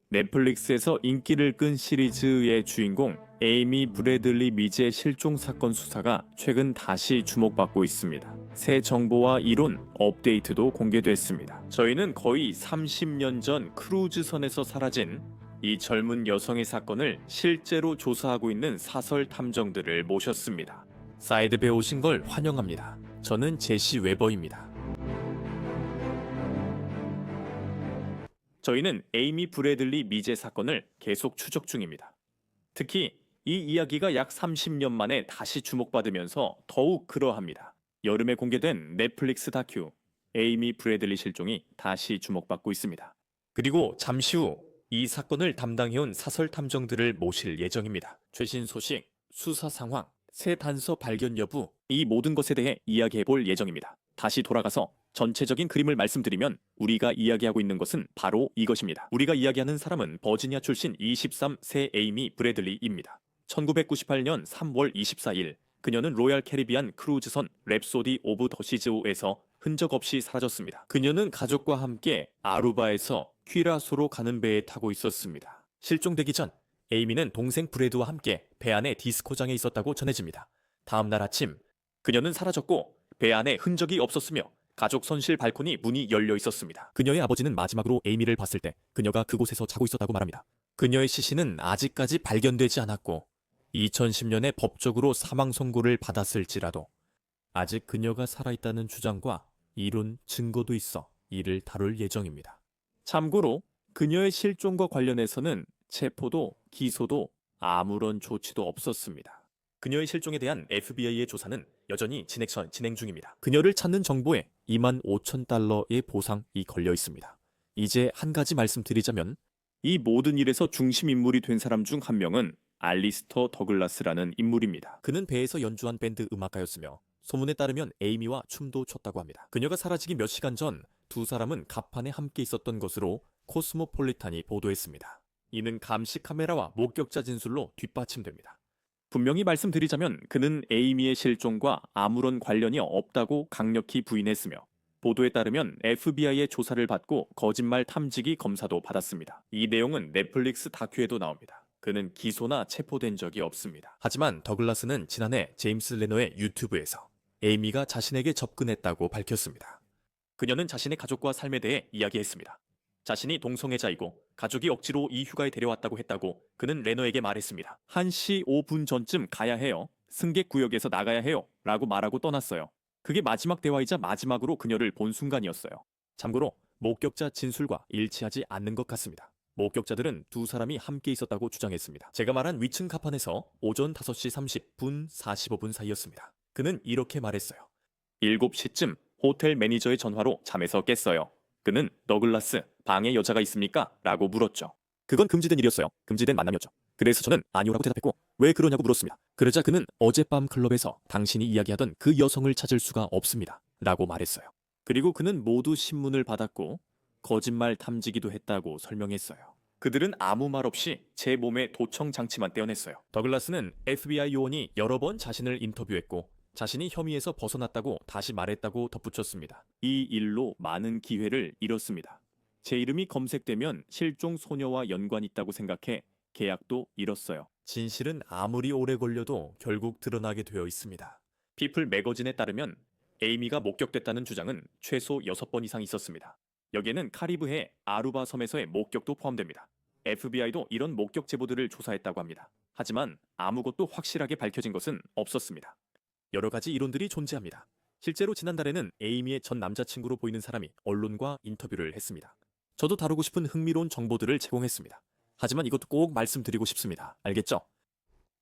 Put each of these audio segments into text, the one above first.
넷플릭스에서 인기를 끈 시리즈의 주인공 에이미 브래들리 미제 실종 사건 수사가 최근 다시 주목받고 있습니다. 새 정보와 이론, 업데이트도 공개됐습니다. 저희는 거의 30년 전 크루즈선에서 사라진 이 젊은 여성의 사건을 실제로 조사하고 있는 사설 탐정들을 모셨습니다. 사이드배 오신 걸 환영합니다. 저는 제시 웨버입니다. 저희는 에이미 브래들리 미제 사건을 계속 추적 중입니다. 특히 이 이야기가 약 30년 만에 다시 주목받으면서 더욱 그러합니다. 여름에 공개된 넷플릭스 다큐 에이미 브래들리 실종이 다시 주목받고 있습니다. 그리고 잠시 후 이 사건을 담당해온 사설 탐정들을 모실 예정입니다. 최신 소식, 수사 상황, 새 단서 발견 여부, 이 모든 것에 대해 이야기해볼 예정입니다. 다시 돌아가서 전체적인 그림을 말씀드리면 우리가 이야기하고 있는 것은 바로 이것입니다. 우리가 이야기하는 사람은 버지니아 출신 23세 에이미 브래들리입니다. 1998년 3월 24일 그녀는 로얄 캐리비안 크루즈선 랩소디 오브 더 시즈에서 흔적 없이 사라졌습니다. 그녀는 가족과 함께 아루바에서 퀴라소로 가는 배에 타고 있었습니다. 실종되기 전 에이미는 동생 브래드와 함께 배 안에 디스코장에 있었다고 전해집니다. 다음 날 아침 그녀는 사라졌고 배 안에 흔적이 없었으며 가족 선실 발코니 문이 열려 있었습니다. 그녀의 아버지는 마지막으로 에이미를 봤을 때 그녀가 그곳에서 자고 있었다고 말합니다. 그녀의 시신은 아직까지 발견되지 않았고 2010년에 법적으로 사망 선고를 받았을지라도 아직 그녀가 살아있다는 주장과 이론, 증거도 있어 이를 다룰 예정입니다. 참고로 그녀의 실종과 관련해서는 체포도 기소도 아무런 조치도 없었습니다. 그녀의 실종에 대한 FBI의 조사는 여전히 진행 중입니다. 그녀를 찾는 정보에 25,000달러의 보상이 걸려 있습니다. 이제 한 가지 말씀드리자면 이 모든 일에서 중심 인물이 된 사람 중 한 명은 알리스터 더글라스라는 인물입니다. 그는 배에서 연주한 밴드 음악가였으며 소문에 따르면 에이미와 춤도 췄다고 합니다. 그녀가 사라지기 몇 시간 전 두 사람은 갑판에 함께 있었던 것으로 코스모폴리탄이 보도했습니다. 이는 감시 카메라와 목격자 진술로 뒷받침됩니다. 분명히 말씀드리자면 그는 에이미의 실종과 아무런 관련이 없다고 강력히 부인했으며 보도에 따르면 FBI의 조사를 받고 거짓말 탐지기 검사도 받았습니다. 이 내용은 넷플릭스 다큐에도 나옵니다. 그는 기소나 체포된 적이 없습니다. 하지만 더글라스는 지난해 제임스 레너의 유튜브에서 에이미가 자신에게 접근했다고 밝혔습니다. 그녀는 자신의 가족과 삶에 대해 이야기했습니다. 자신이 동성애자이고 가족이 억지로 이 휴가에 데려왔다고 했다고 그는 레너에게 말했습니다. 1시 5분 전쯤 가야 해요. 승객 구역에서 나가야 해요. 라고 말하고 떠났어요. 그게 마지막 대화이자 마지막으로 그녀를 본 순간이었어요. 참고로 목격자 진술과 일치하지 않는 것 같습니다. 목격자들은 두 사람이 함께 있었다고 주장했습니다. 제가 말한 위층 갑판에서 오전 5시 30분 45분 사이였습니다. 그는 이렇게 말했어요. 7시쯤 호텔 매니저의 전화로 잠에서 깼어요. 그는 더글라스, 방에 여자가 있습니까? 라고 물었죠. 그건 금지된 일이었어요. 금지된 만남이었죠. 그래서 저는 아니오라고 대답했고 왜 그러냐고 물었습니다. 그러자 그는 어젯밤 클럽에서 당신이 이야기하던 그 여성을 찾을 수가 없습니다. 라고 말했어요. 그리고 그는 모두 신문을 받았고 거짓말 탐지기도 했다고 설명했어요. 그들은 아무 말 없이 제 몸에 도청 장치만 떼어냈어요. 더글라스는 FBI 요원이 여러 번 자신을 인터뷰했고 자신이 혐의에서 벗어났다고 다시 말했다고 덧붙였습니다. 이 일로 많은 기회를 잃었습니다. 제 이름이 검색되면 실종 소녀와 연관이 있다고 생각해 계약도 잃었어요. 진실은 아무리 오래 걸려도 결국 드러나게 되어 있습니다. 피플 매거진에 따르면 에이미가 목격됐다는 주장은 최소 6번 이상 있었습니다. 여기에는 카리브해 아루바 섬에서의 목격도 포함됩니다. FBI도 이런 목격 제보들을 조사했다고 합니다. 하지만 아무것도 확실하게 밝혀진 것은 없었습니다. 여러 가지 이론들이 존재합니다. 실제로 지난달에는 에이미의 전 남자친구로 보이는 사람이 언론과 인터뷰를 했습니다. 저도 다루고 싶은 흥미로운 정보들을 제공했습니다. 하지만 이것도 꼭 말씀드리고 싶습니다. 알겠죠?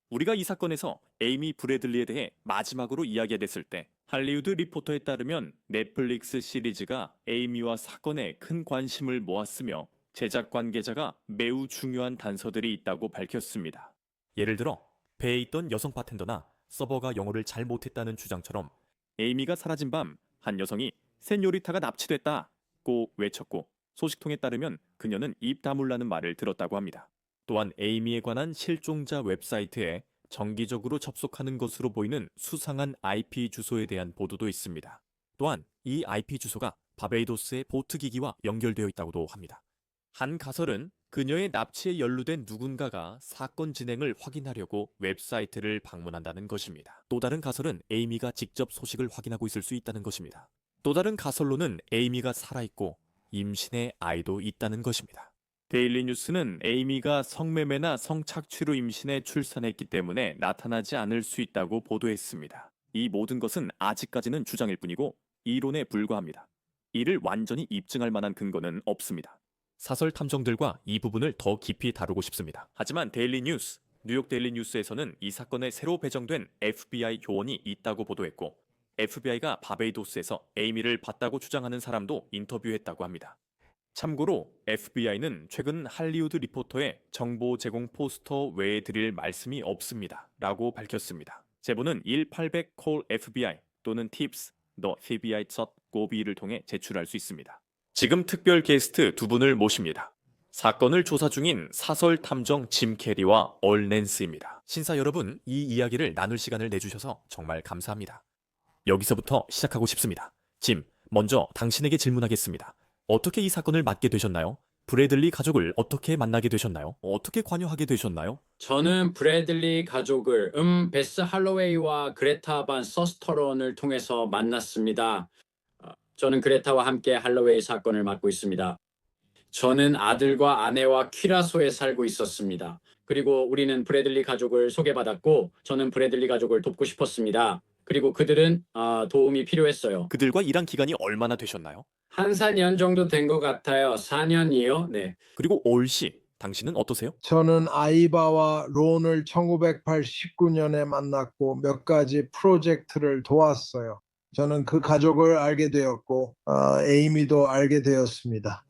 우리가 이 사건에서 에이미 브래들리에 대해 마지막으로 이야기했을 때 할리우드 리포터에 따르면 넷플릭스 시리즈가 에이미와 사건에 큰 관심을 모았으며 제작 관계자가 매우 중요한 단서들이 있다고 밝혔습니다. 예를 들어 배에 있던 여성 바텐더나 서버가 영어를 잘 못했다는 주장처럼 에이미가 사라진 밤 한 여성이 세뇨리타가 납치됐다 고 외쳤고 소식통에 따르면 그녀는 입 다물라는 말을 들었다고 합니다. 또한 에이미에 관한 실종자 웹사이트에 정기적으로 접속하는 것으로 보이는 수상한 IP 주소에 대한 보도도 있습니다. 또한 이 IP 주소가 바베이도스의 보트 기기와 연결되어 있다고도 합니다. 한 가설은 그녀의 납치에 연루된 누군가가 사건 진행을 확인하려고 웹사이트를 방문한다는 것입니다. 또 다른 가설은 에이미가 직접 소식을 확인하고 있을 수 있다는 것입니다. 또 다른 가설로는 에이미가 살아있고 임신의 아이도 있다는 것입니다. 데일리 뉴스는 에이미가 성매매나 성착취로 임신해 출산했기 때문에 나타나지 않을 수 있다고 보도했습니다. 이 모든 것은 아직까지는 주장일 뿐이고 이론에 불과합니다. 이를 완전히 입증할 만한 근거는 없습니다. 사설 탐정들과 이 부분을 더 깊이 다루고 싶습니다. 하지만 데일리 뉴스, 뉴욕 데일리 뉴스에서는 이 사건에 새로 배정된 FBI 요원이 있다고 보도했고 FBI가 바베이도스에서 에이미를 봤다고 주장하는 사람도 인터뷰했다고 합니다. 참고로 FBI는 최근 할리우드 리포터의 정보 제공 포스터 외에 드릴 말씀이 없습니다. 라고 밝혔습니다. 제보는 1800 call FBI 또는 tips the FBI.gov를 통해 제출할 수 있습니다. 지금 특별 게스트 두 분을 모십니다. 사건을 조사 중인 사설 탐정 짐 캐리와 얼 낸스입니다. 신사 여러분, 이 이야기를 나눌 시간을 내주셔서 정말 감사합니다. 여기서부터 시작하고 싶습니다. 짐, 먼저 당신에게 질문하겠습니다. 어떻게 이 사건을 맡게 되셨나요? 브래들리 가족을 어떻게 만나게 되셨나요? 어떻게 관여하게 되셨나요? 저는 브래들리 가족을 베스 할로웨이와 그레타 반 서스터런을 통해서 만났습니다. 저는 그레타와 함께 할로웨이 사건을 맡고 있습니다. 저는 아들과 아내와 퀴라소에 살고 있었습니다. 그리고 우리는 브래들리 가족을 소개받았고 저는 브래들리 가족을 돕고 싶었습니다. 그리고 그들은 도움이 필요했어요. 그들과 일한 기간이 얼마나 되셨나요? 한 4년 정도 된 것 같아요. 4년이요? 네. 그리고 올 씨, 당신은 어떠세요? 저는 아이바와 론을 1989년에 만났고 몇 가지 프로젝트를 도왔어요. 저는 그 가족을 알게 되었고 에이미도 알게 되었습니다.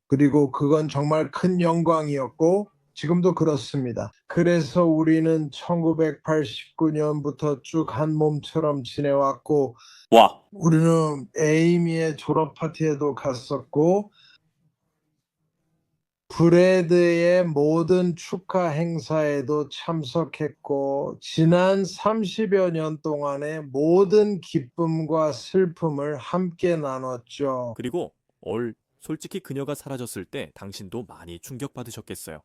그리고 그건 정말 큰 영광이었고 지금도 그렇습니다. 그래서 우리는 1989년부터 쭉 한 몸처럼 지내왔고 와, 우리는 에이미의 졸업 파티에도 갔었고 브래드의 모든 축하 행사에도 참석했고 지난 30여 년 동안의 모든 기쁨과 슬픔을 함께 나눴죠. 그리고 솔직히 그녀가 사라졌을 때 당신도 많이 충격받으셨겠어요.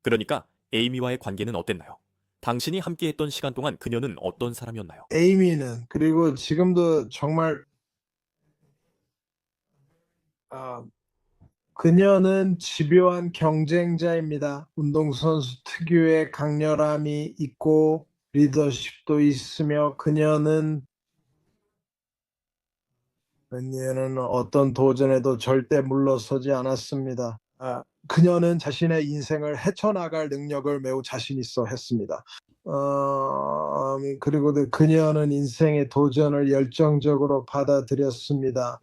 그러니까 에이미와의 관계는 어땠나요? 당신이 함께했던 시간 동안 그녀는 어떤 사람이었나요? 에이미는 그리고 지금도 정말 그녀는 집요한 경쟁자입니다. 운동선수 특유의 강렬함이 있고 리더십도 있으며 그녀는 어떤 도전에도 절대 물러서지 않았습니다. 그녀는 자신의 인생을 헤쳐나갈 능력을 매우 자신 있어 했습니다. 그리고 그녀는 인생의 도전을 열정적으로 받아들였습니다.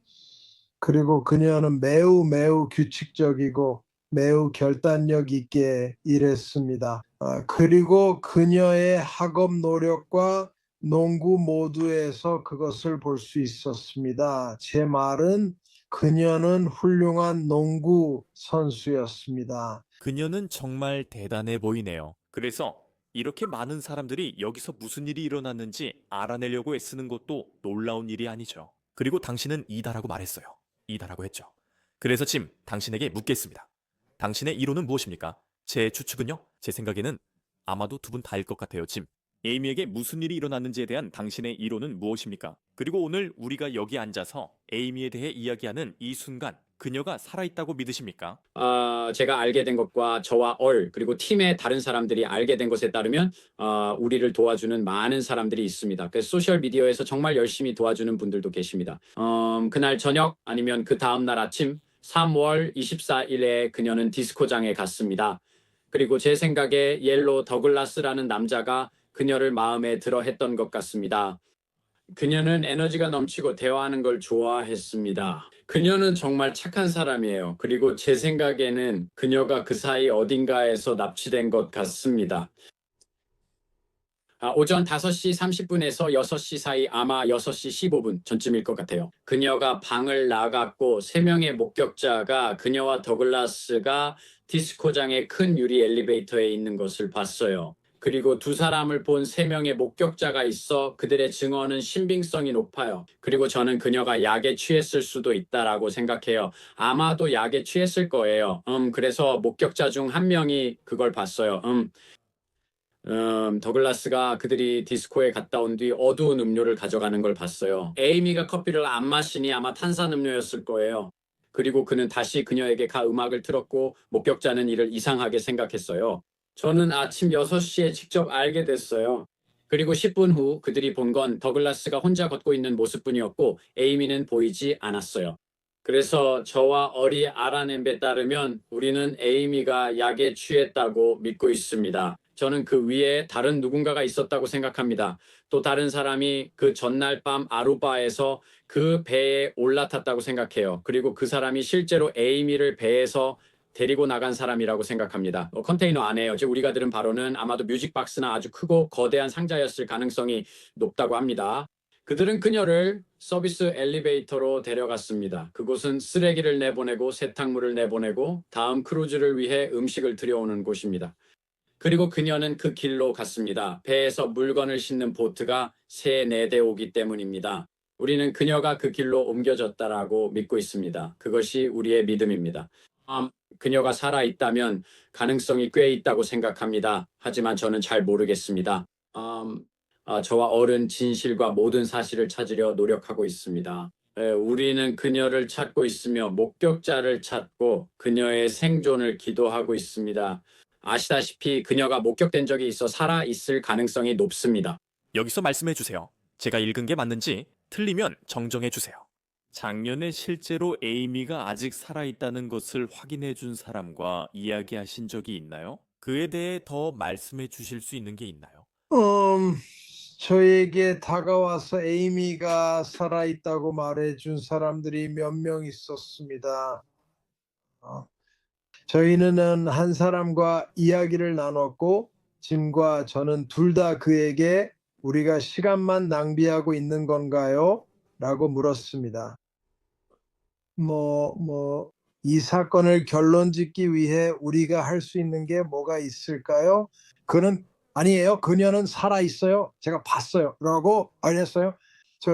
그리고 그녀는 매우 규칙적이고 매우 결단력 있게 일했습니다. 그리고 그녀의 학업 노력과 농구 모두에서 그것을 볼 수 있었습니다. 제 말은 그녀는 훌륭한 농구 선수였습니다. 그녀는 정말 대단해 보이네요. 그래서 이렇게 많은 사람들이 여기서 무슨 일이 일어났는지 알아내려고 애쓰는 것도 놀라운 일이 아니죠. 그리고 당신은 이다라고 말했어요. 이다라고 했죠. 그래서 짐, 당신에게 묻겠습니다. 당신의 이론은 무엇입니까? 제 추측은요? 제 생각에는 아마도 두 분 다일 것 같아요, 짐. 에이미에게 무슨 일이 일어났는지에 대한 당신의 이론은 무엇입니까? 그리고 오늘 우리가 여기 앉아서 에이미에 대해 이야기하는 이 순간 그녀가 살아있다고 믿으십니까? 제가 알게 된 것과 저와 그리고 팀의 다른 사람들이 알게 된 것에 따르면 우리를 도와주는 많은 사람들이 있습니다. 그래서 소셜미디어에서 정말 열심히 도와주는 분들도 계십니다. 그날 저녁 아니면 그 다음날 아침 3월 24일에 그녀는 디스코장에 갔습니다. 그리고 제 생각에 옐로 더글라스라는 남자가 그녀를 마음에 들어 했던 것 같습니다. 그녀는 에너지가 넘치고 대화하는 걸 좋아했습니다. 그녀는 정말 착한 사람이에요. 그리고 제 생각에는 그녀가 그 사이 어딘가에서 납치된 것 같습니다. 오전 5시 30분에서 6시 사이 아마 6시 15분 전쯤일 것 같아요. 그녀가 방을 나갔고 3명의 목격자가 그녀와 더글라스가 디스코장의 큰 유리 엘리베이터에 있는 것을 봤어요. 그리고 두 사람을 본 세 명의 목격자가 있어 그들의 증언은 신빙성이 높아요. 그리고 저는 그녀가 약에 취했을 수도 있다라고 생각해요. 아마도 약에 취했을 거예요. 그래서 목격자 중 한 명이 그걸 봤어요. 더글라스가 그들이 디스코에 갔다 온 뒤 어두운 음료를 가져가는 걸 봤어요. 에이미가 커피를 안 마시니 아마 탄산음료였을 거예요. 그리고 그는 다시 그녀에게 가 음악을 틀었고 목격자는 이를 이상하게 생각했어요. 저는 아침 6시에 직접 알게 됐어요. 그리고 10분 후 그들이 본 건 더글라스가 혼자 걷고 있는 모습뿐이었고 에이미는 보이지 않았어요. 그래서 저와 얼이 알아낸 데 따르면 우리는 에이미가 약에 취했다고 믿고 있습니다. 저는 그 위에 다른 누군가가 있었다고 생각합니다. 또 다른 사람이 그 전날 밤 아루바에서 그 배에 올라탔다고 생각해요. 그리고 그 사람이 실제로 에이미를 배에서 데리고 나간 사람이라고 생각합니다. 컨테이너 안에요. 즉 우리가 들은 바로는 아마도 뮤직박스나 아주 크고 거대한 상자였을 가능성이 높다고 합니다. 그들은 그녀를 서비스 엘리베이터로 데려갔습니다. 그곳은 쓰레기를 내보내고 세탁물을 내보내고 다음 크루즈를 위해 음식을 들여오는 곳입니다. 그리고 그녀는 그 길로 갔습니다. 배에서 물건을 싣는 보트가 3, 4대 오기 때문입니다. 우리는 그녀가 그 길로 옮겨졌다라고 믿고 있습니다. 그것이 우리의 믿음입니다. 그녀가 살아있다면 가능성이 꽤 있다고 생각합니다. 하지만 저는 잘 모르겠습니다. 저와 얼은 진실과 모든 사실을 찾으려 노력하고 있습니다. 우리는 그녀를 찾고 있으며 목격자를 찾고 그녀의 생존을 기도하고 있습니다. 아시다시피 그녀가 목격된 적이 있어 살아 있을 가능성이 높습니다. 여기서 말씀해 주세요. 제가 읽은 게 맞는지 틀리면 정정해 주세요. 작년에 실제로 에이미가 아직 살아있다는 것을 확인해 준 사람과 이야기하신 적이 있나요? 그에 대해 더 말씀해 주실 수 있는 게 있나요? 저에게 다가와서 에이미가 살아있다고 말해준 사람들이 몇 명 있었습니다. 저희는 한 사람과 이야기를 나눴고 짐과 저는 둘 다 그에게 우리가 시간만 낭비하고 있는 건가요? 라고 물었습니다. 이 사건을 결론 짓기 위해 우리가 할 수 있는 게 뭐가 있을까요? 그는 아니에요. 그녀는 살아 있어요. 제가 봤어요. 라고 알렸어요.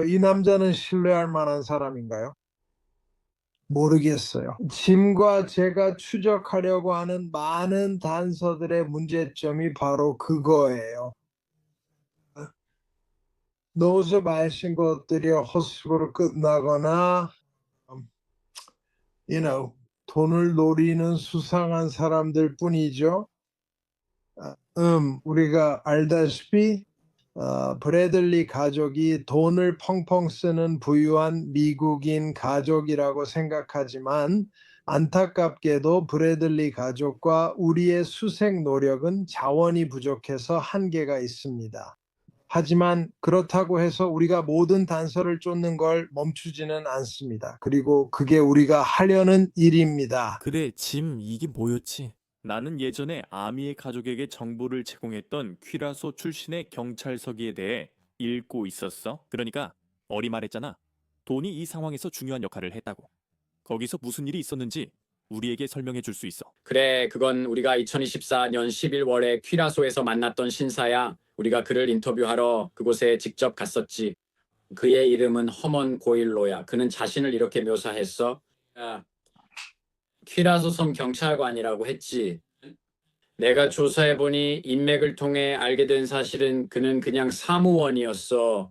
이 남자는 신뢰할 만한 사람인가요? 모르겠어요. 짐과 제가 추적하려고 하는 많은 단서들의 문제점이 바로 그거예요. 노조 말신 것들이 헛수고로 끝나거나 돈을 노리는 수상한 사람들 뿐이죠. 우리가 알다시피 브래들리 가족이 돈을 펑펑 쓰는 부유한 미국인 가족이라고 생각하지만 안타깝게도 브래들리 가족과 우리의 수색 노력은 자원이 부족해서 한계가 있습니다. 하지만 그렇다고 해서 우리가 모든 단서를 쫓는 걸 멈추지는 않습니다. 그리고 그게 우리가 하려는 일입니다. 그래, 짐, 이게 뭐였지? 나는 예전에 아미의 가족에게 정보를 제공했던 퀴라소 출신의 경찰서기에 대해 읽고 있었어. 그러니까 어리 말했잖아. 돈이 이 상황에서 중요한 역할을 했다고. 거기서 무슨 일이 있었는지 우리에게 설명해 줄 수 있어. 그래, 그건 우리가 2024년 11월에 퀴라소에서 만났던 신사야. 우리가 그를 인터뷰하러 그곳에 직접 갔었지. 그의 이름은 허먼 고일로야. 그는 자신을 이렇게 묘사했어. 퀴라소 섬 경찰관이라고 했지. 내가 조사해보니 인맥을 통해 알게 된 사실은 그는 그냥 사무원이었어.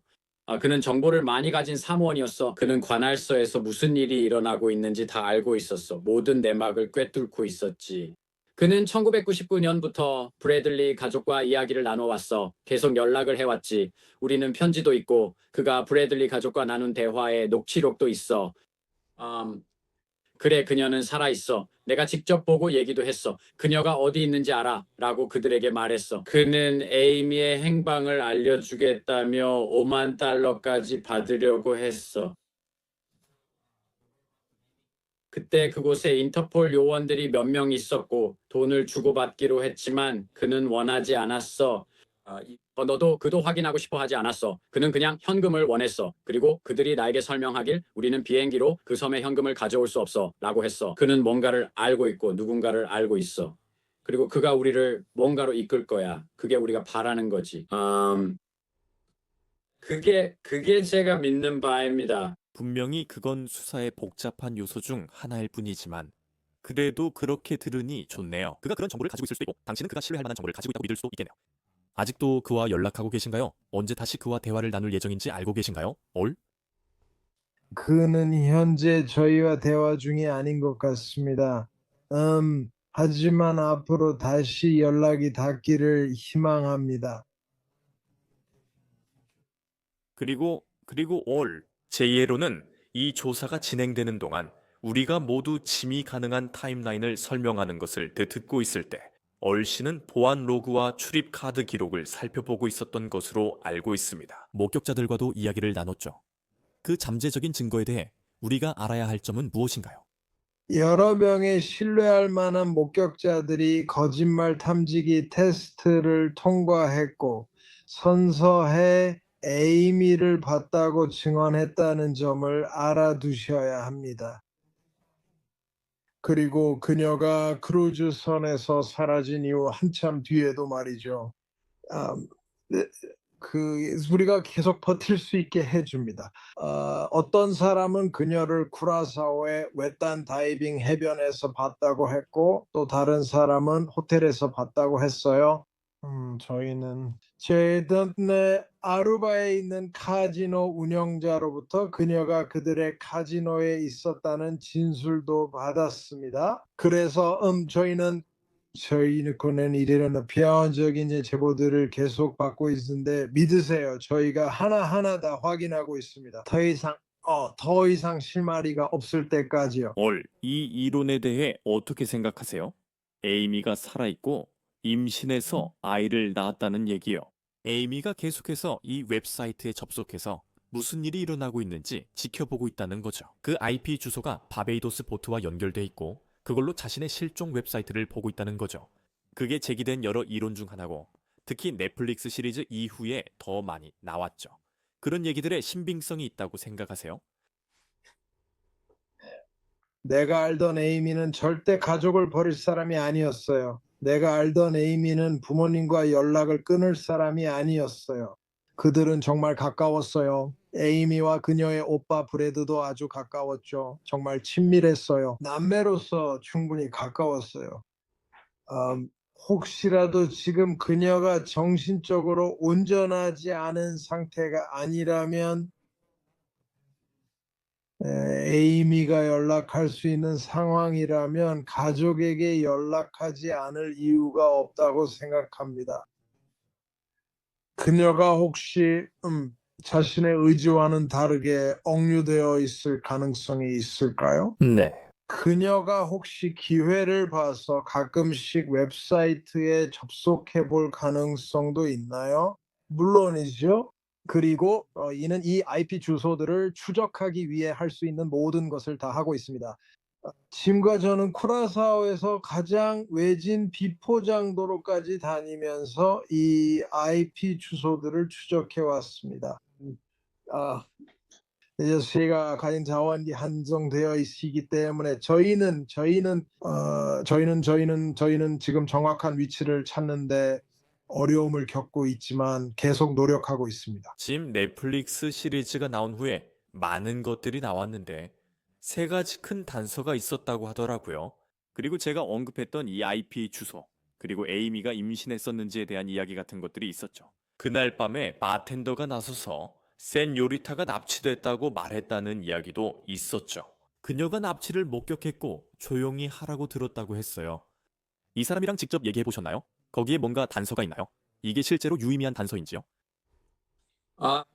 그는 정보를 많이 가진 사무원이었어. 그는 관할서에서 무슨 일이 일어나고 있는지 다 알고 있었어. 모든 내막을 꿰뚫고 있었지. 그는 1999년부터 브래들리 가족과 이야기를 나눠왔어. 계속 연락을 해왔지. 우리는 편지도 있고 그가 브래들리 가족과 나눈 대화에 녹취록도 있어. 그래, 그녀는 살아있어. 내가 직접 보고 얘기도 했어. 그녀가 어디 있는지 알아. 라고 그들에게 말했어. 그는 에이미의 행방을 알려주겠다며 5만 달러까지 받으려고 했어. 그때 그곳에 인터폴 요원들이 몇 명 있었고 돈을 주고받기로 했지만 그는 원하지 않았어. 너도 그도 확인하고 싶어 하지 않았어. 그는 그냥 현금을 원했어. 그리고 그들이 나에게 설명하길 우리는 비행기로 그 섬에 현금을 가져올 수 없어 라고 했어. 그는 뭔가를 알고 있고 누군가를 알고 있어. 그리고 그가 우리를 뭔가로 이끌 거야. 그게 우리가 바라는 거지. 그게 제가 믿는 바입니다. 분명히 그건 수사의 복잡한 요소 중 하나일 뿐이지만 그래도 그렇게 들으니 좋네요. 그가 그런 정보를 가지고 있을 수도 있고 당신은 그가 신뢰할 만한 정보를 가지고 있다고 믿을 수도 있겠네요. 아직도 그와 연락하고 계신가요? 언제 다시 그와 대화를 나눌 예정인지 알고 계신가요? 올? 그는 현재 저희와 대화 중이 아닌 것 같습니다. 하지만 앞으로 다시 연락이 닿기를 희망합니다. 그리고 올. 제 예로는 이 조사가 진행되는 동안 우리가 모두 침이 가능한 타임라인을 설명하는 것을 듣고 있을 때 얼씨는 보안 로그와 출입 카드 기록을 살펴보고 있었던 것으로 알고 있습니다. 목격자들과도 이야기를 나눴죠. 그 잠재적인 증거에 대해 우리가 알아야 할 점은 무엇인가요? 여러 명의 신뢰할 만한 목격자들이 거짓말 탐지기 테스트를 통과했고 선서해 에이미를 봤다고 증언했다는 점을 알아두셔야 합니다. 그리고 그녀가 크루즈선에서 사라진 이후 한참 뒤에도 말이죠. 네, 우리가 계속 버틸 수 있게 해줍니다. 어떤 사람은 그녀를 쿠라사오의 외딴 다이빙 해변에서 봤다고 했고 또 다른 사람은 호텔에서 봤다고 했어요. 저희는 제 동네 아루바에 있는 카지노 운영자로부터 그녀가 그들의 카지노에 있었다는 진술도 받았습니다. 그래서 저희는 그는 이런 비하적인 제보들을 계속 받고 있는데 믿으세요. 저희가 하나하나 다 확인하고 있습니다. 더 이상 실마리가 없을 때까지요. 올. 이 이론에 대해 어떻게 생각하세요? 에이미가 살아있고 임신해서 아이를 낳았다는 얘기요. 에이미가 계속해서 이 웹사이트에 접속해서 무슨 일이 일어나고 있는지 지켜보고 있다는 거죠. 그 IP 주소가 바베이도스 보트와 연결돼 있고 그걸로 자신의 실종 웹사이트를 보고 있다는 거죠. 그게 제기된 여러 이론 중 하나고 특히 넷플릭스 시리즈 이후에 더 많이 나왔죠. 그런 얘기들의 신빙성이 있다고 생각하세요? 내가 알던 에이미는 절대 가족을 버릴 사람이 아니었어요. 내가 알던 에이미는 부모님과 연락을 끊을 사람이 아니었어요. 그들은 정말 가까웠어요. 에이미와 그녀의 오빠 브래드도 아주 가까웠죠. 정말 친밀했어요. 남매로서 충분히 가까웠어요. 혹시라도 지금 그녀가 정신적으로 온전하지 않은 상태가 아니라면 에이미가 연락할 수 있는 상황이라면 가족에게 연락하지 않을 이유가 없다고 생각합니다. 그녀가 혹시 자신의 의지와는 다르게 억류되어 있을 가능성이 있을까요? 네. 그녀가 혹시 기회를 봐서 가끔씩 웹사이트에 접속해 볼 가능성도 있나요? 물론이죠. 그리고 이는 이 IP 주소들을 추적하기 위해 할 수 있는 모든 것을 다 하고 있습니다. 짐과 저는 쿠라사오에서 가장 외진 비포장도로까지 다니면서 이 IP 주소들을 추적해 왔습니다. 이제 제가 가진 자원이 한정되어 있기 때문에 저희는 지금 정확한 위치를 찾는데 어려움을 겪고 있지만 계속 노력하고 있습니다. 지금 넷플릭스 시리즈가 나온 후에 많은 것들이 나왔는데 세 가지 큰 단서가 있었다고 하더라고요. 그리고 제가 언급했던 이 IP 주소, 그리고 에이미가 임신했었는지에 대한 이야기 같은 것들이 있었죠. 그날 밤에 바텐더가 나서서 센요리타가 납치됐다고 말했다는 이야기도 있었죠. 그녀가 납치를 목격했고 조용히 하라고 들었다고 했어요. 이 사람이랑 직접 얘기해 보셨나요? 거기에 뭔가 단서가 있나요? 이게 실제로 유의미한 단서인지요?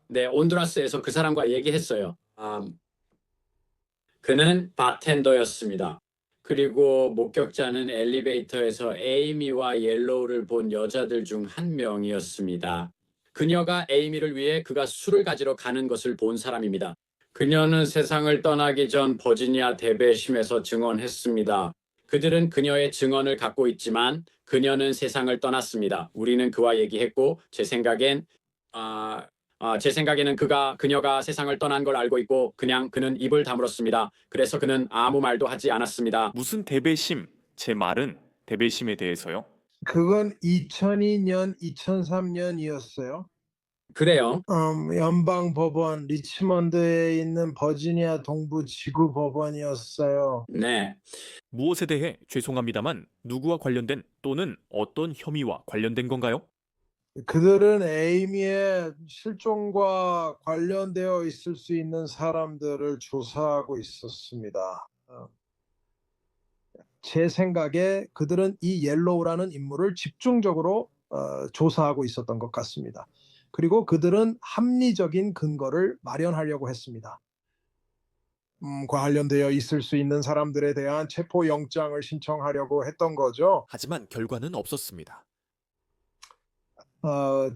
네, 온두라스에서 그 사람과 얘기했어요. 그는 바텐더였습니다. 그리고 목격자는 엘리베이터에서 에이미와 옐로우를 본 여자들 중 한 명이었습니다. 그녀가 에이미를 위해 그가 술을 가지러 가는 것을 본 사람입니다. 그녀는 세상을 떠나기 전 버지니아 대배심에서 증언했습니다. 그들은 그녀의 증언을 갖고 있지만 그녀는 세상을 떠났습니다. 우리는 그와 얘기했고 제 생각에는 그녀가 세상을 떠난 걸 알고 있고 그냥 그는 입을 다물었습니다. 그래서 그는 아무 말도 하지 않았습니다. 무슨 대배심? 제 말은 대배심에 대해서요? 그건 2002년, 2003년이었어요. 그래요. 연방 법원 리치먼드에 있는 버지니아 동부 지구 법원이었어요. 네. 무엇에 대해 죄송합니다만 누구와 관련된 또는 어떤 혐의와 관련된 건가요? 그들은 에이미의 실종과 관련되어 있을 수 있는 사람들을 조사하고 있었습니다. 제 생각에 그들은 이 옐로우라는 인물을 집중적으로 조사하고 있었던 것 같습니다. 그리고 그들은 합리적인 근거를 마련하려고 했습니다. 관련되어 있을 수 있는 사람들에 대한 체포영장을 신청하려고 했던 거죠. 하지만 결과는 없었습니다.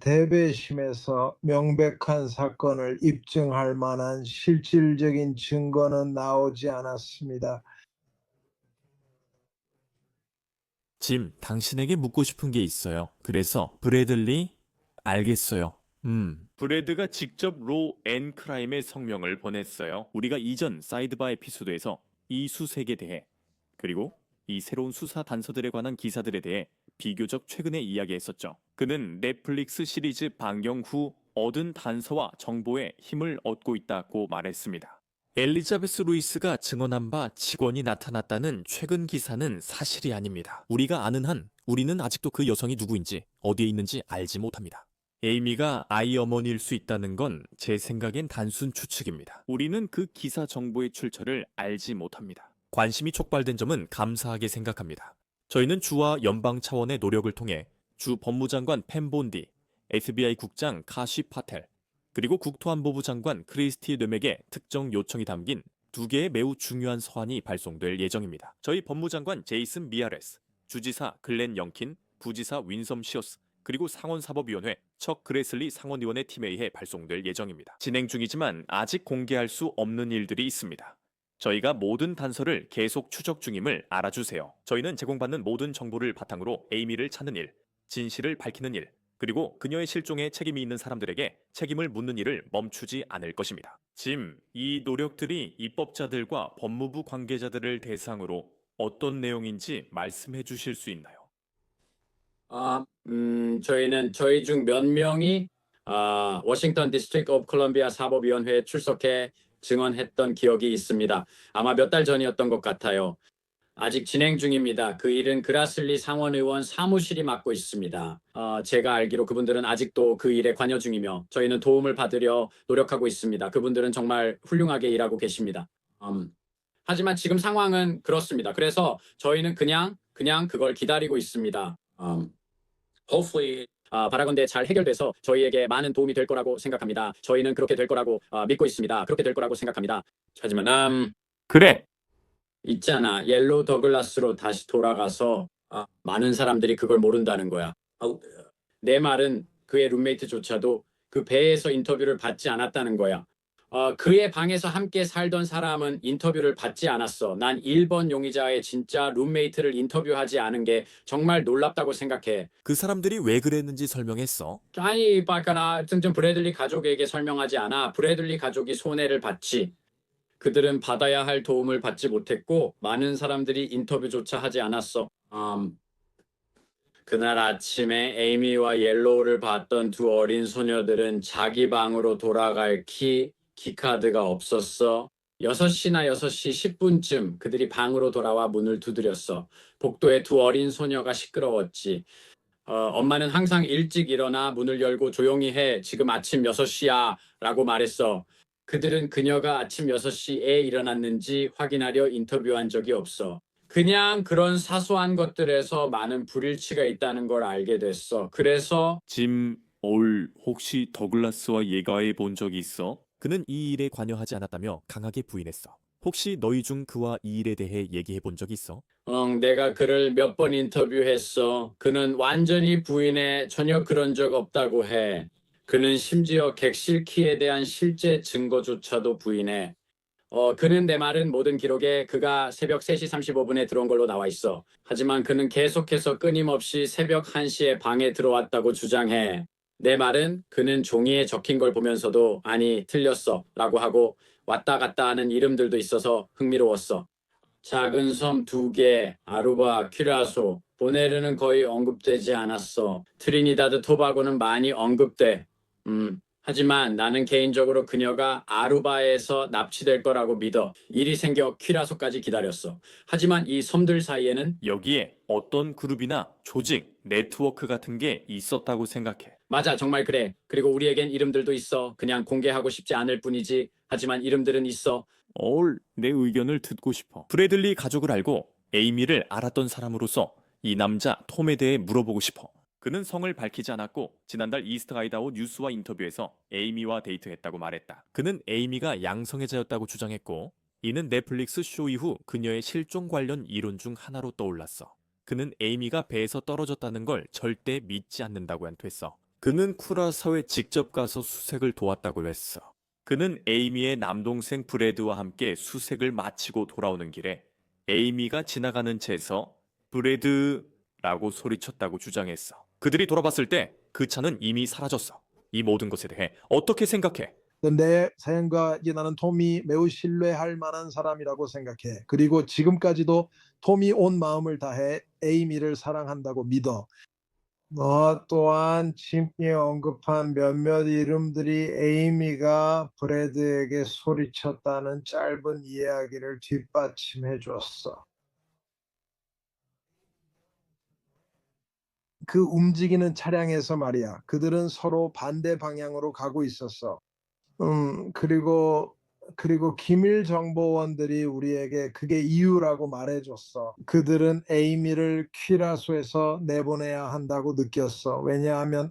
대배심에서 명백한 사건을 입증할 만한 실질적인 증거는 나오지 않았습니다. 짐, 당신에게 묻고 싶은 게 있어요. 그래서 브래들리, 알겠어요. 브래드가 직접 로 앤 크라임의 성명을 보냈어요. 우리가 이전 사이드바 에피소드에서 이 수색에 대해 그리고 이 새로운 수사 단서들에 관한 기사들에 대해 비교적 최근에 이야기했었죠. 그는 넷플릭스 시리즈 방영 후 얻은 단서와 정보에 힘을 얻고 있다고 말했습니다. 엘리자베스 루이스가 증언한 바 직원이 나타났다는 최근 기사는 사실이 아닙니다. 우리가 아는 한 우리는 아직도 그 여성이 누구인지 어디에 있는지 알지 못합니다. 에이미가 아이 어머니일 수 있다는 건 제 생각엔 단순 추측입니다. 우리는 그 기사 정보의 출처를 알지 못합니다. 관심이 촉발된 점은 감사하게 생각합니다. 저희는 주와 연방 차원의 노력을 통해 주 법무장관 펜 본디, FBI 국장 카시 파텔, 그리고 국토안보부 장관 크리스티 르맥의 특정 요청이 담긴 2개의 매우 중요한 서한이 발송될 예정입니다. 저희 법무장관 제이슨 미아레스, 주지사 글렌 영킨, 부지사 윈섬 시어스, 그리고 상원사법위원회 척 그레슬리 상원의원의 팀에 의해 발송될 예정입니다. 진행 중이지만 아직 공개할 수 없는 일들이 있습니다. 저희가 모든 단서를 계속 추적 중임을 알아주세요. 저희는 제공받는 모든 정보를 바탕으로 에이미를 찾는 일, 진실을 밝히는 일, 그리고 그녀의 실종에 책임이 있는 사람들에게 책임을 묻는 일을 멈추지 않을 것입니다. 짐, 이 노력들이 입법자들과 법무부 관계자들을 대상으로 어떤 내용인지 말씀해 주실 수 있나요? 저희는 저희 중 몇 명이 워싱턴 디스트릭트 오브 콜럼비아 사법위원회에 출석해 증언했던 기억이 있습니다. 아마 몇 달 전이었던 것 같아요. 아직 진행 중입니다. 그 일은 그라슬리 상원의원 사무실이 맡고 있습니다. 제가 알기로 그분들은 아직도 그 일에 관여 중이며 저희는 도움을 받으려 노력하고 있습니다. 그분들은 정말 훌륭하게 일하고 계십니다. 하지만 지금 상황은 그렇습니다. 그래서 저희는 그냥 그걸 기다리고 있습니다. Hopefully 바라건대 잘 해결돼서 저희에게 많은 도움이 될 거라고 생각합니다. 저희는 그렇게 될 거라고 믿고 있습니다. 그렇게 될 거라고 생각합니다. 하지만 그래. 있잖아. 옐로우 더글라스로 다시 돌아가서 많은 사람들이 그걸 모른다는 거야. 내 말은 그의 룸메이트조차도 그 배에서 인터뷰를 받지 않았다는 거야. 그의 방에서 함께 살던 사람은 인터뷰를 받지 않았어. 난 1번 용의자의 진짜 룸메이트를 인터뷰하지 않은 게 정말 놀랍다고 생각해. 그 사람들이 왜 그랬는지 설명했어? 아니, 바카나 등등 브래들리 가족에게 설명하지 않아. 브래들리 가족이 손해를 봤지. 그들은 받아야 할 도움을 받지 못했고 많은 사람들이 인터뷰조차 하지 않았어. 그날 아침에 에이미와 옐로우를 봤던 두 어린 소녀들은 자기 방으로 돌아갈 키카드가 없었어. 6시나 6시 10분쯤 그들이 방으로 돌아와 문을 두드렸어. 복도에 두 어린 소녀가 시끄러웠지. 엄마는 항상 일찍 일어나 문을 열고 조용히 해. 지금 아침 6시야 라고 말했어. 그들은 그녀가 아침 6시에 일어났는지 확인하려 인터뷰한 적이 없어. 그냥 그런 사소한 것들에서 많은 불일치가 있다는 걸 알게 됐어. 그래서 짐, 혹시 더글라스와 예가해 본 적이 있어? 그는 이 일에 관여하지 않았다며 강하게 부인했어. 혹시 너희 중 그와 이 일에 대해 얘기해 본 적 있어? 내가 그를 몇 번 인터뷰했어. 그는 완전히 부인해. 전혀 그런 적 없다고 해. 그는 심지어 객실 키에 대한 실제 증거조차도 부인해. 그는 내 말은 모든 기록에 그가 새벽 3시 35분에 들어온 걸로 나와 있어. 하지만 그는 계속해서 끊임없이 새벽 1시에 방에 들어왔다고 주장해. 내 말은 그는 종이에 적힌 걸 보면서도 아니, 틀렸어 라고 하고 왔다 갔다 하는 이름들도 있어서 흥미로웠어. 작은 섬 2개, 아루바, 큐라소, 보네르는 거의 언급되지 않았어. 트리니다드 토바고는 많이 언급돼. 하지만 나는 개인적으로 그녀가 아루바에서 납치될 거라고 믿어. 일이 생겨 큐라소까지 기다렸어. 하지만 이 섬들 사이에는 여기에 어떤 그룹이나 조직, 네트워크 같은 게 있었다고 생각해. 맞아, 정말 그래. 그리고 우리에겐 이름들도 있어. 그냥 공개하고 싶지 않을 뿐이지. 하지만 이름들은 있어. 내 의견을 듣고 싶어. 브래들리 가족을 알고 에이미를 알았던 사람으로서 이 남자 톰에 대해 물어보고 싶어. 그는 성을 밝히지 않았고 지난달 이스트 아이다호 뉴스와 인터뷰에서 에이미와 데이트했다고 말했다. 그는 에이미가 양성애자였다고 주장했고 이는 넷플릭스 쇼 이후 그녀의 실종 관련 이론 중 하나로 떠올랐어. 그는 에이미가 배에서 떨어졌다는 걸 절대 믿지 않는다고 했어. 그는 쿠라사오에 직접 가서 수색을 도왔다고 했어. 그는 에이미의 남동생 브래드와 함께 수색을 마치고 돌아오는 길에 에이미가 지나가는 채에서 브래드라고 소리쳤다고 주장했어. 그들이 돌아봤을 때 그 차는 이미 사라졌어. 이 모든 것에 대해 어떻게 생각해? 내 사연과 이제 나는 톰이 매우 신뢰할 만한 사람이라고 생각해. 그리고 지금까지도 톰이 온 마음을 다해 에이미를 사랑한다고 믿어. 너 또한 침에 언급한 몇몇 이름들이 에이미가 브래드에게 소리쳤다는 짧은 이야기를 뒷받침해 줬어. 그 움직이는 차량에서 말이야. 그들은 서로 반대 방향으로 가고 있었어. 그리고 기밀 정보원들이 우리에게 그게 이유라고 말해줬어. 그들은 에이미를 퀴라소에서 내보내야 한다고 느꼈어. 왜냐하면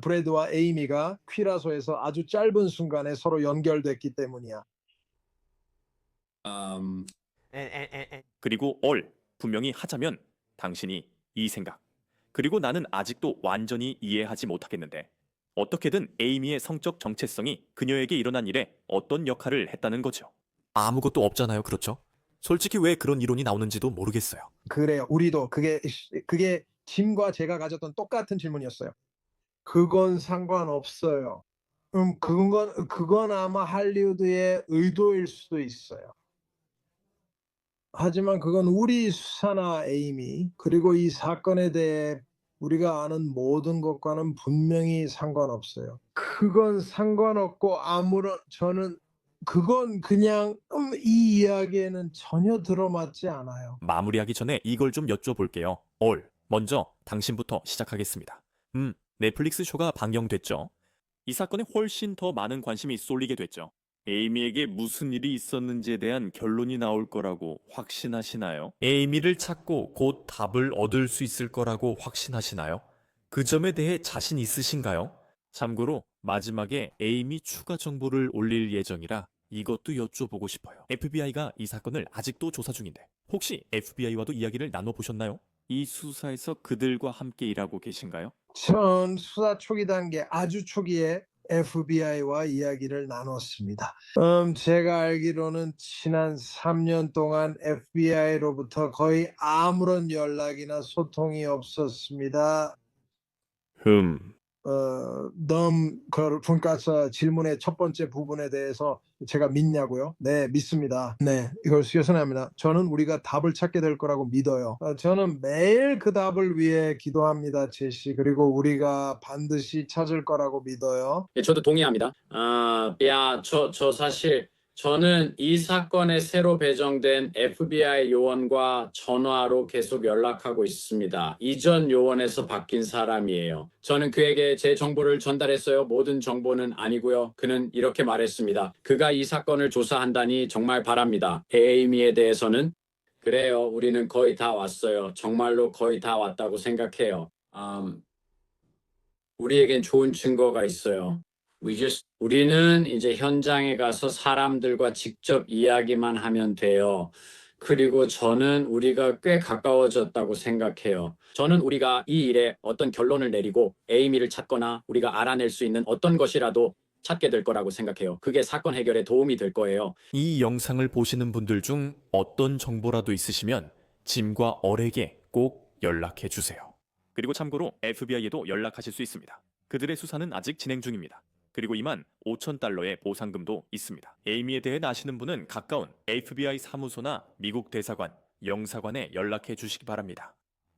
브래드와 에이미가 퀴라소에서 아주 짧은 순간에 서로 연결됐기 때문이야. 그리고 분명히 하자면 당신이 이 생각. 그리고 나는 아직도 완전히 이해하지 못하겠는데 어떻게든 에이미의 성적 정체성이 그녀에게 일어난 일에 어떤 역할을 했다는 거죠. 아무것도 없잖아요, 그렇죠? 솔직히 왜 그런 이론이 나오는지도 모르겠어요. 그래요. 우리도 그게 짐과 제가 가졌던 똑같은 질문이었어요. 그건 상관없어요. 그건 아마 할리우드의 의도일 수도 있어요. 하지만 그건 우리 수사나 에이미 그리고 이 사건에 대해 우리가 아는 모든 것과는 분명히 상관없어요. 그건 상관없고 저는 그건 그냥 이 이야기에는 전혀 들어맞지 않아요. 마무리하기 전에 이걸 좀 여쭤볼게요. 먼저 당신부터 시작하겠습니다. 넷플릭스 쇼가 방영됐죠. 이 사건에 훨씬 더 많은 관심이 쏠리게 됐죠. 에이미에게 무슨 일이 있었는지에 대한 결론이 나올 거라고 확신하시나요? 에이미를 찾고 곧 답을 얻을 수 있을 거라고 확신하시나요? 그 점에 대해 자신 있으신가요? 참고로 마지막에 에이미 추가 정보를 올릴 예정이라 이것도 여쭤보고 싶어요. FBI가 이 사건을 아직도 조사 중인데 혹시 FBI와도 이야기를 나눠보셨나요? 이 수사에서 그들과 함께 일하고 계신가요? 전 수사 초기 단계 아주 초기에 FBI와 이야기를 나눴습니다. 제가 알기로는 지난 3년 동안 FBI로부터 거의 아무런 연락이나 소통이 없었습니다. 분과사 질문의 첫 번째 부분에 대해서 제가 믿냐고요? 네, 믿습니다. 네, 이걸 수여선합니다. 저는 우리가 답을 찾게 될 거라고 믿어요. 저는 매일 그 답을 위해 기도합니다, 제시. 그리고 우리가 반드시 찾을 거라고 믿어요. 예, 저도 동의합니다. 저 사실 저는 이 사건에 새로 배정된 FBI 요원과 전화로 계속 연락하고 있습니다. 이전 요원에서 바뀐 사람이에요. 저는 그에게 제 정보를 전달했어요. 모든 정보는 아니고요. 그는 이렇게 말했습니다. 그가 이 사건을 조사한다니 정말 바랍니다. 에이미에 대해서는 그래요. 우리는 거의 다 왔어요. 정말로 거의 다 왔다고 생각해요. 우리에겐 좋은 증거가 있어요. 우리는 이제 현장에 가서 사람들과 직접 이야기만 하면 돼요. 그리고 저는 우리가 꽤 가까워졌다고 생각해요. 저는 우리가 이 일에 어떤 결론을 내리고 에이미를 찾거나 우리가 알아낼 수 있는 어떤 것이라도 찾게 될 거라고 생각해요. 그게 사건 해결에 도움이 될 거예요. 이 영상을 보시는 분들 중 어떤 정보라도 있으시면 짐과 얼에게 꼭 연락해 주세요. 그리고 참고로 FBI에도 연락하실 수 있습니다. 그들의 수사는 아직 진행 중입니다. 그리고 25,000달러의 보상금도 있습니다. 에이미에 대해 아시는 분은 가까운 FBI 사무소나 미국 대사관, 영사관에 연락해 주시기 바랍니다.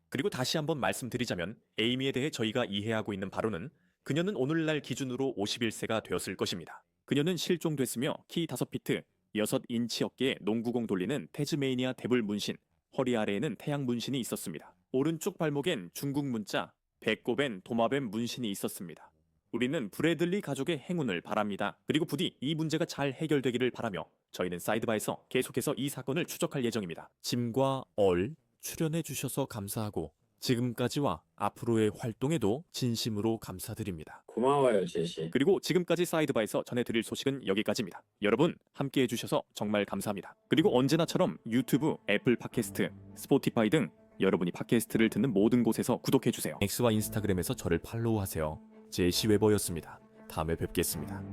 그리고 다시 한번 말씀드리자면 에이미에 대해 저희가 이해하고 있는 바로는 그녀는 오늘날 기준으로 51세가 되었을 것입니다. 그녀는 실종됐으며 키 5피트, 6인치 어깨에 농구공 돌리는 태즈메이니아 데블 문신, 허리 아래에는 태양 문신이 있었습니다. 오른쪽 발목엔 중국 문자, 배꼽엔 도마뱀 문신이 있었습니다. 우리는 브래들리 가족의 행운을 바랍니다. 그리고 부디 이 문제가 잘 해결되기를 바라며 저희는 사이드바에서 계속해서 이 사건을 추적할 예정입니다. 짐과 얼 출연해 주셔서 감사하고 지금까지와 앞으로의 활동에도 진심으로 감사드립니다. 고마워요, 제시. 그리고 지금까지 사이드바에서 전해드릴 소식은 여기까지입니다. 여러분 함께 해주셔서 정말 감사합니다. 그리고 언제나처럼 유튜브, 애플 팟캐스트, 스포티파이 등 여러분이 팟캐스트를 듣는 모든 곳에서 구독해주세요. X와 인스타그램에서 저를 팔로우하세요. 제시 웨버였습니다. 다음에 뵙겠습니다.